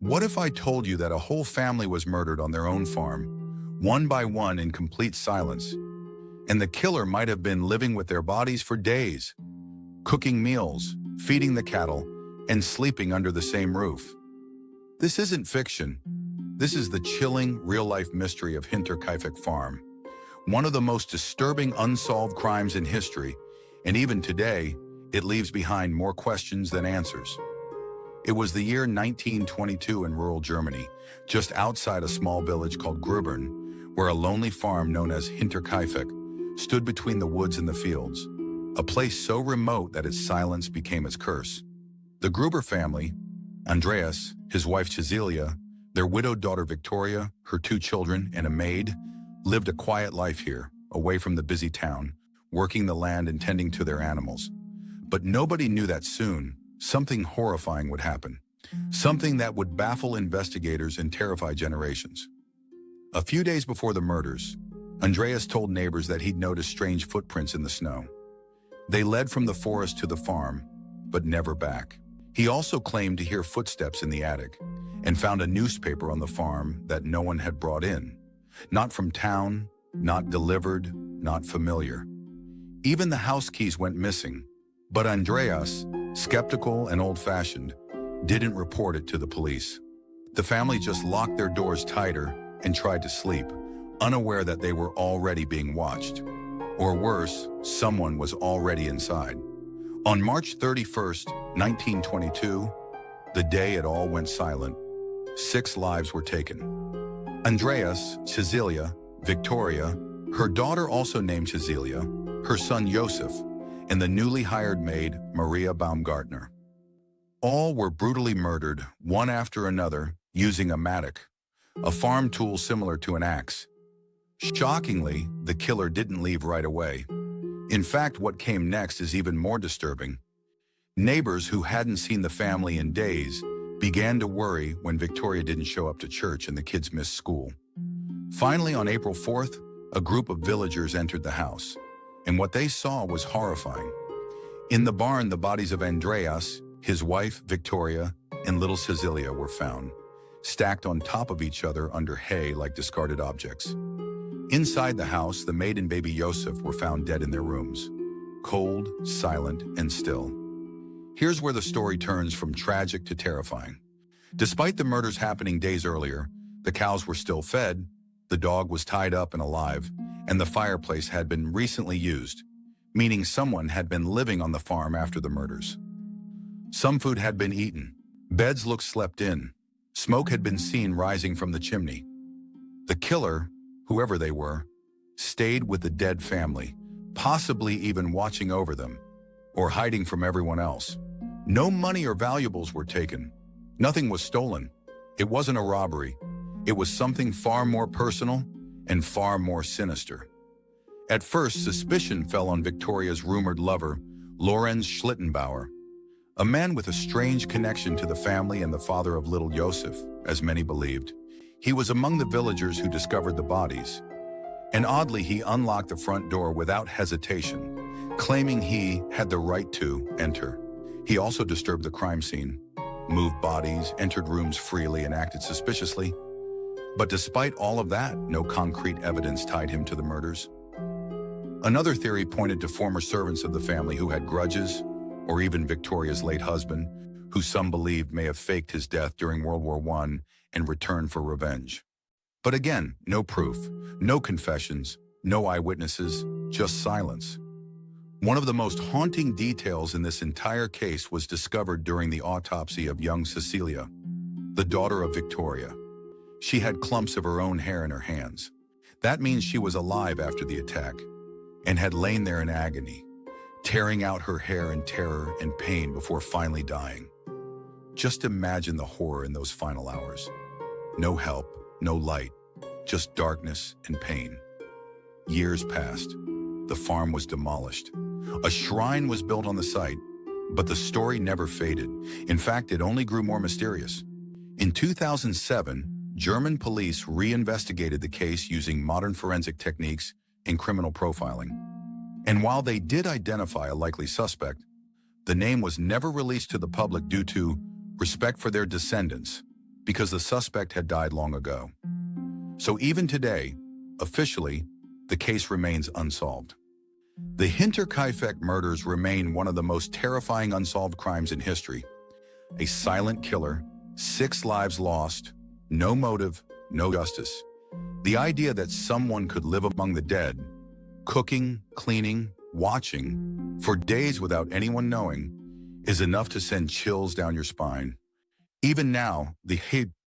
What if I told you that a whole family was murdered on their own farm, one by one in complete silence, and the killer might have been living with their bodies for days, cooking meals, feeding the cattle, and sleeping under the same roof? This isn't fiction. This is the chilling, real-life mystery of Hinterkaifeck Farm, one of the most disturbing unsolved crimes in history, and even today, it leaves behind more questions than answers. It was the year 1922 in rural Germany, just outside a small village called Gruber, where a lonely farm known as Hinterkaifeck stood between the woods and the fields, a place so remote that its silence became its curse. The Gruber family, Andreas, his wife Cecilia, their widowed daughter Victoria, her 2 children, and a maid, lived a quiet life here, away from the busy town, working the land and tending to their animals. But nobody knew that soon, something horrifying would happen, something that would baffle investigators and terrify generations. A few days before the murders, Andreas told neighbors that he'd noticed strange footprints in the snow. They led from the forest to the farm, but never back. He also claimed to hear footsteps in the attic and found a newspaper on the farm that no one had brought in. Not from town, not delivered, not familiar. Even the house keys went missing, but Andreas, skeptical and old-fashioned, didn't report it to the police. The family just locked their doors tighter and tried to sleep, unaware that they were already being watched. Or worse, someone was already inside. On March 31st, 1922, the day it all went silent, 6 lives were taken. Andreas, Cecilia, Victoria, her daughter also named Cecilia, her son Joseph, and the newly hired maid, Maria Baumgartner. All were brutally murdered, one after another, using a mattock, a farm tool similar to an axe. Shockingly, the killer didn't leave right away. In fact, what came next is even more disturbing. Neighbors who hadn't seen the family in days began to worry when Victoria didn't show up to church and the kids missed school. Finally, on April 4th, a group of villagers entered the house, and what they saw was horrifying. In the barn, the bodies of Andreas, his wife, Victoria, and little Cecilia were found, stacked on top of each other under hay like discarded objects. Inside the house, the maid and baby Joseph were found dead in their rooms, cold, silent, and still. Here's where the story turns from tragic to terrifying. Despite the murders happening days earlier, the cows were still fed, the dog was tied up and alive, and the fireplace had been recently used, meaning someone had been living on the farm after the murders. Some food had been eaten, beds looked slept in, smoke had been seen rising from the chimney. The killer, whoever they were, stayed with the dead family, possibly even watching over them, or hiding from everyone else. No money or valuables were taken. Nothing was stolen. It wasn't a robbery. It was something far more personal and far more sinister. At first, suspicion fell on Victoria's rumored lover, Lorenz Schlittenbauer, a man with a strange connection to the family and the father of little Joseph, as many believed. He was among the villagers who discovered the bodies, and oddly, he unlocked the front door without hesitation, claiming he had the right to enter. He also disturbed the crime scene, moved bodies, entered rooms freely, and acted suspiciously. But despite all of that, no concrete evidence tied him to the murders. Another theory pointed to former servants of the family who had grudges, or even Victoria's late husband, who some believed may have faked his death during World War I and returned for revenge. But again, no proof, no confessions, no eyewitnesses, just silence. One of the most haunting details in this entire case was discovered during the autopsy of young Cecilia, the daughter of Victoria. She had clumps of her own hair in her hands. That means she was alive after the attack and had lain there in agony, tearing out her hair in terror and pain before finally dying. Just imagine the horror in those final hours. No help, no light, just darkness and pain. Years passed. The farm was demolished. A shrine was built on the site, but the story never faded. In fact, it only grew more mysterious. In 2007, German police reinvestigated the case using modern forensic techniques and criminal profiling. And while they did identify a likely suspect, the name was never released to the public due to respect for their descendants, because the suspect had died long ago. So even today, officially, the case remains unsolved. The Hinterkaifeck murders remain one of the most terrifying unsolved crimes in history. A silent killer, 6 lives lost, no motive, no justice. The idea that someone could live among the dead, cooking, cleaning, watching, for days without anyone knowing, is enough to send chills down your spine. Even now, the